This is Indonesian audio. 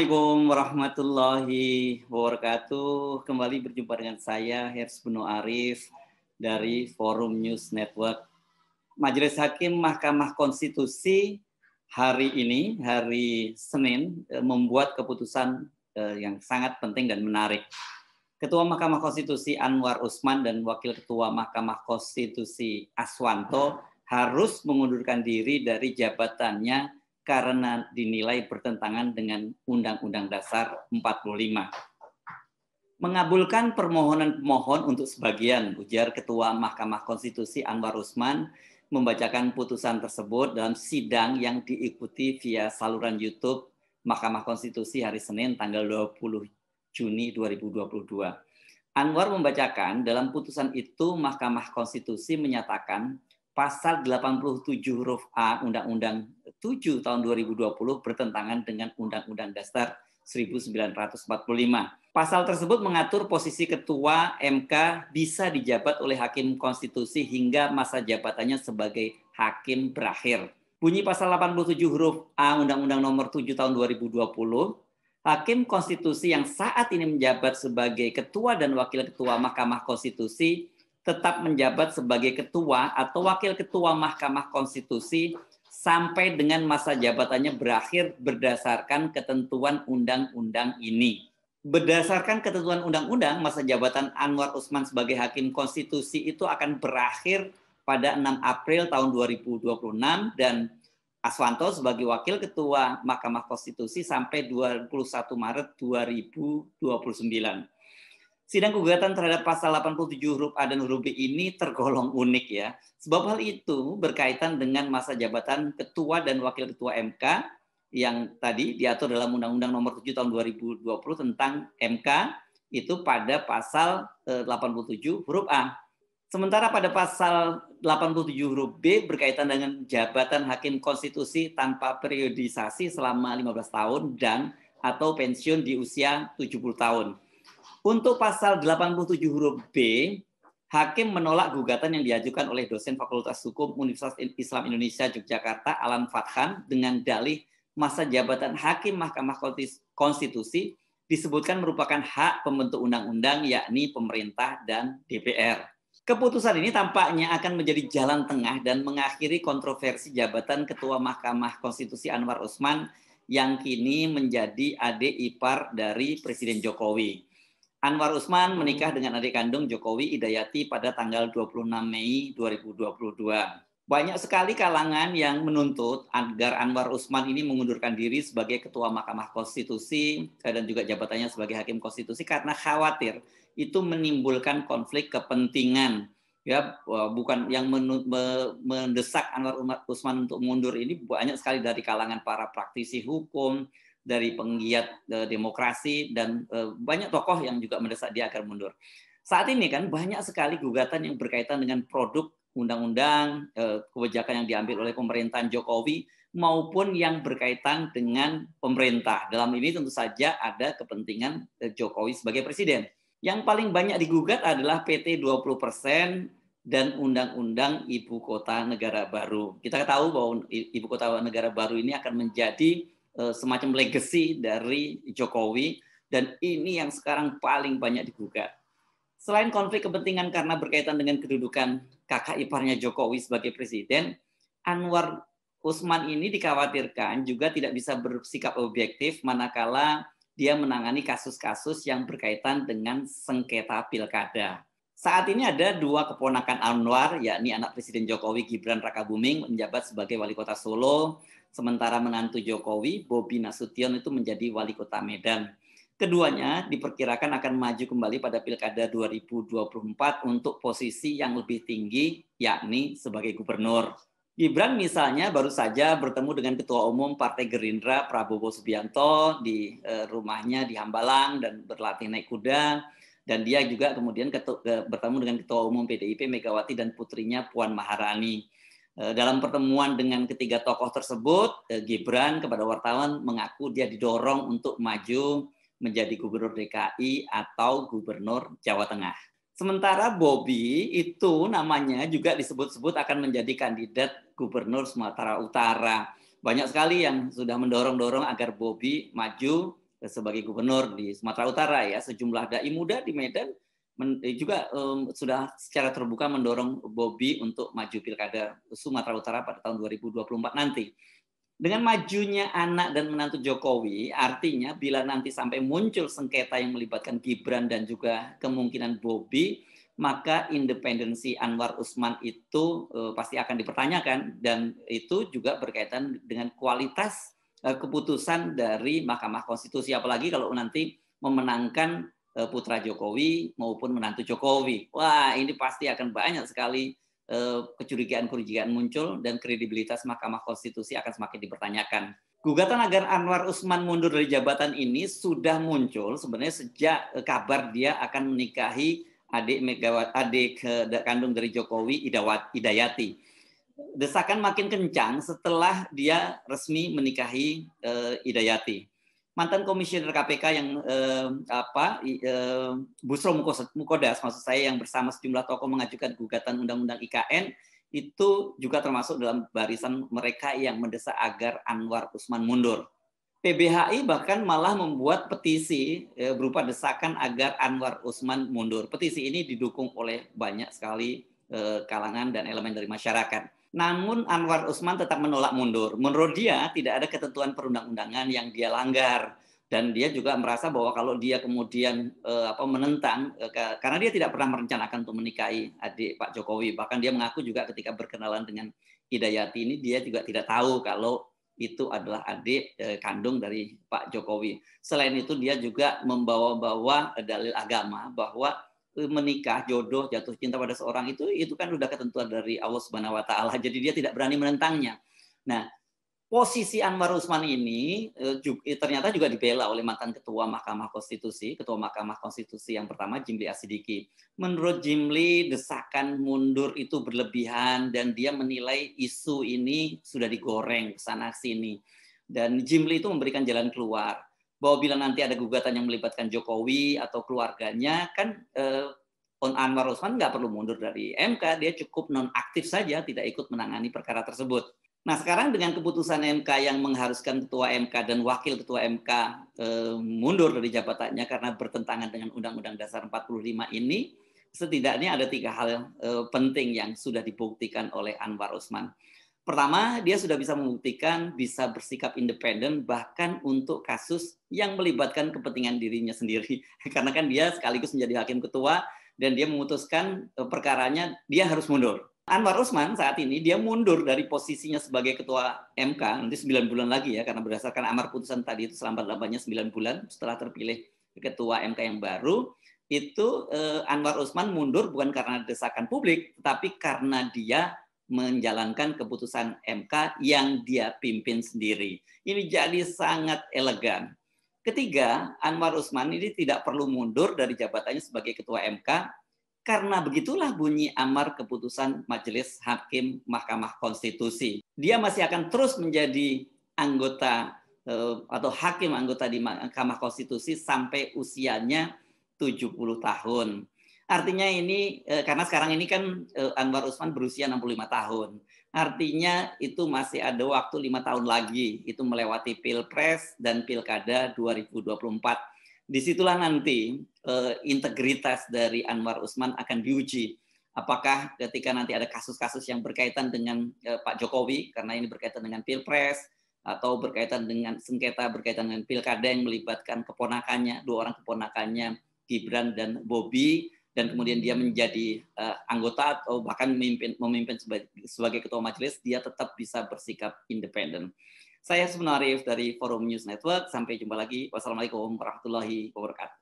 Assalamualaikum warahmatullahi wabarakatuh. Kembali berjumpa dengan saya, Hers Beno Arif, dari Forum News Network. Majelis Hakim Mahkamah Konstitusi hari ini, hari Senin, membuat keputusan yang sangat penting dan menarik. Ketua Mahkamah Konstitusi Anwar Usman dan Wakil Ketua Mahkamah Konstitusi Aswanto harus mengundurkan diri dari jabatannya karena dinilai bertentangan dengan Undang-Undang Dasar 45. Mengabulkan permohonan pemohon untuk sebagian, ujar Ketua Mahkamah Konstitusi Anwar Usman membacakan putusan tersebut dalam sidang yang diikuti via saluran YouTube Mahkamah Konstitusi hari Senin tanggal 20 Juni 2022. Anwar membacakan dalam putusan itu Mahkamah Konstitusi menyatakan Pasal 87 huruf A Undang-Undang 7 tahun 2020 bertentangan dengan Undang-Undang Dasar 1945. Pasal tersebut mengatur posisi ketua MK bisa dijabat oleh hakim konstitusi hingga masa jabatannya sebagai hakim berakhir. Bunyi pasal 87 huruf A Undang-Undang nomor 7 tahun 2020, hakim konstitusi yang saat ini menjabat sebagai ketua dan wakil ketua Mahkamah Konstitusi tetap menjabat sebagai ketua atau wakil ketua Mahkamah Konstitusi sampai dengan masa jabatannya berakhir berdasarkan ketentuan undang-undang ini. Berdasarkan ketentuan undang-undang, masa jabatan Anwar Usman sebagai hakim konstitusi itu akan berakhir pada 6 April tahun 2026 dan Aswanto sebagai wakil ketua Mahkamah Konstitusi sampai 21 Maret 2029. Sidang gugatan terhadap pasal 87 huruf A dan huruf B ini tergolong unik ya. Sebab hal itu berkaitan dengan masa jabatan ketua dan wakil ketua MK yang tadi diatur dalam Undang-Undang nomor 7 tahun 2020 tentang MK itu pada pasal 87 huruf A. Sementara pada pasal 87 huruf B berkaitan dengan jabatan hakim konstitusi tanpa periodisasi selama 15 tahun dan atau pensiun di usia 70 tahun. Untuk pasal 87 huruf B, hakim menolak gugatan yang diajukan oleh dosen Fakultas Hukum Universitas Islam Indonesia Yogyakarta Alam Fathan dengan dalih masa jabatan hakim Mahkamah Konstitusi disebutkan merupakan hak pembentuk undang-undang yakni pemerintah dan DPR. Keputusan ini tampaknya akan menjadi jalan tengah dan mengakhiri kontroversi jabatan Ketua Mahkamah Konstitusi Anwar Usman yang kini menjadi adik ipar dari Presiden Jokowi. Anwar Usman menikah dengan adik kandung Jokowi Idayati pada tanggal 26 Mei 2022. Banyak sekali kalangan yang menuntut agar Anwar Usman ini mengundurkan diri sebagai Ketua Mahkamah Konstitusi dan juga jabatannya sebagai Hakim Konstitusi karena khawatir itu menimbulkan konflik kepentingan. Ya, bukan yang mendesak Anwar Usman untuk mundur ini banyak sekali dari kalangan para praktisi hukum, dari penggiat demokrasi dan banyak tokoh yang juga mendesak dia agar mundur. Saat ini kan banyak sekali gugatan yang berkaitan dengan produk undang-undang, kebijakan yang diambil oleh pemerintahan Jokowi maupun yang berkaitan dengan pemerintah. Dalam ini tentu saja ada kepentingan Jokowi sebagai presiden. Yang paling banyak digugat adalah PT 20% dan Undang-Undang Ibu Kota Negara Baru. Kita tahu bahwa Ibu Kota Negara Baru ini akan menjadi semacam legacy dari Jokowi dan ini yang sekarang paling banyak digugat. Selain konflik kepentingan karena berkaitan dengan kedudukan kakak iparnya Jokowi sebagai presiden, Anwar Usman ini dikhawatirkan juga tidak bisa bersikap objektif manakala dia menangani kasus-kasus yang berkaitan dengan sengketa pilkada. Saat ini ada dua keponakan Anwar, yakni anak Presiden Jokowi Gibran Rakabuming menjabat sebagai wali kota Solo, sementara menantu Jokowi, Bobi Nasution itu menjadi wali kota Medan. Keduanya diperkirakan akan maju kembali pada Pilkada 2024 untuk posisi yang lebih tinggi, yakni sebagai gubernur. Gibran misalnya baru saja bertemu dengan Ketua Umum Partai Gerindra Prabowo Subianto di rumahnya di Hambalang dan berlatih naik kuda. Dan dia juga kemudian bertemu dengan Ketua Umum PDIP Megawati dan putrinya Puan Maharani. Dalam pertemuan dengan ketiga tokoh tersebut, Gibran kepada wartawan mengaku dia didorong untuk maju menjadi gubernur DKI atau gubernur Jawa Tengah. Sementara Bobi itu namanya juga disebut-sebut akan menjadi kandidat gubernur Sumatera Utara. Banyak sekali yang sudah mendorong-dorong agar Bobi maju sebagai gubernur di Sumatera Utara ya, sejumlah dai muda di Medan juga sudah secara terbuka mendorong Bobi untuk maju pilkada Sumatera Utara pada tahun 2024 nanti. Dengan majunya anak dan menantu Jokowi, artinya bila nanti sampai muncul sengketa yang melibatkan Gibran dan juga kemungkinan Bobi, maka independensi Anwar Usman itu pasti akan dipertanyakan, dan itu juga berkaitan dengan kualitas keputusan dari Mahkamah Konstitusi, apalagi kalau nanti memenangkan putra Jokowi maupun menantu Jokowi. Wah, ini pasti akan banyak sekali kecurigaan-kecurigaan muncul dan kredibilitas Mahkamah Konstitusi akan semakin dipertanyakan. Gugatan agar Anwar Usman mundur dari jabatan ini sudah muncul sebenarnya sejak kabar dia akan menikahi adik kandung dari Jokowi, Idayati. Desakan makin kencang setelah dia resmi menikahi Idayati. Mantan komisioner KPK yang Busro Mukodas, maksud saya, yang bersama sejumlah tokoh mengajukan gugatan undang-undang IKN, itu juga termasuk dalam barisan mereka yang mendesak agar Anwar Usman mundur. PBHI bahkan malah membuat petisi berupa desakan agar Anwar Usman mundur. Petisi ini didukung oleh banyak sekali kalangan dan elemen dari masyarakat. Namun Anwar Usman tetap menolak mundur. Menurut dia tidak ada ketentuan perundang-undangan yang dia langgar, dan dia juga merasa bahwa kalau dia kemudian menentang, karena dia tidak pernah merencanakan untuk menikahi adik Pak Jokowi. Bahkan dia mengaku juga ketika berkenalan dengan Idayati ini, dia juga tidak tahu kalau itu adalah adik kandung dari Pak Jokowi. Selain itu dia juga membawa-bawa dalil agama bahwa menikah, jodoh, jatuh cinta pada seorang itu kan sudah ketentuan dari Allah Subhanahu wa taala. Jadi dia tidak berani menentangnya. Nah, posisi Anwar Usman ini ternyata juga dibela oleh mantan ketua Mahkamah Konstitusi, ketua Mahkamah Konstitusi yang pertama, Jimli Asidiki. Menurut Jimli, desakan mundur itu berlebihan dan dia menilai isu ini sudah digoreng kesana sini. Dan Jimli itu memberikan jalan keluar, bahwa bila nanti ada gugatan yang melibatkan Jokowi atau keluarganya, kan Anwar Usman nggak perlu mundur dari MK, dia cukup nonaktif saja, tidak ikut menangani perkara tersebut. Nah, sekarang dengan keputusan MK yang mengharuskan ketua MK dan wakil ketua MK mundur dari jabatannya karena bertentangan dengan Undang-Undang Dasar 45 ini, setidaknya ada 3 hal penting yang sudah dibuktikan oleh Anwar Usman. Pertama, dia sudah bisa membuktikan bisa bersikap independen bahkan untuk kasus yang melibatkan kepentingan dirinya sendiri. Karena kan dia sekaligus menjadi hakim ketua dan dia memutuskan perkaranya dia harus mundur. Anwar Usman saat ini dia mundur dari posisinya sebagai ketua MK nanti 9 bulan lagi ya, karena berdasarkan amar putusan tadi itu selambat-lambatnya 9 bulan setelah terpilih ketua MK yang baru. Itu Anwar Usman mundur bukan karena desakan publik, tetapi karena dia menjalankan keputusan MK yang dia pimpin sendiri. Ini jadi sangat elegan. Ketiga, Anwar Usman ini tidak perlu mundur dari jabatannya sebagai ketua MK karena begitulah bunyi amar keputusan Majelis Hakim Mahkamah Konstitusi. Dia masih akan terus menjadi anggota atau hakim anggota di Mahkamah Konstitusi sampai usianya 70 tahun. Artinya ini, karena sekarang ini kan Anwar Usman berusia 65 tahun. Artinya itu masih ada waktu 5 tahun lagi, itu melewati Pilpres dan Pilkada 2024. Disitulah nanti integritas dari Anwar Usman akan diuji. Apakah ketika nanti ada kasus-kasus yang berkaitan dengan Pak Jokowi, karena ini berkaitan dengan Pilpres, atau berkaitan dengan sengketa berkaitan dengan Pilkada yang melibatkan keponakannya, 2 orang keponakannya, Gibran dan Bobi, dan kemudian dia menjadi anggota atau bahkan memimpin sebagai ketua majelis, dia tetap bisa bersikap independen. Saya Subhan Arif dari Forum News Network. Sampai jumpa lagi. Wassalamualaikum warahmatullahi wabarakatuh.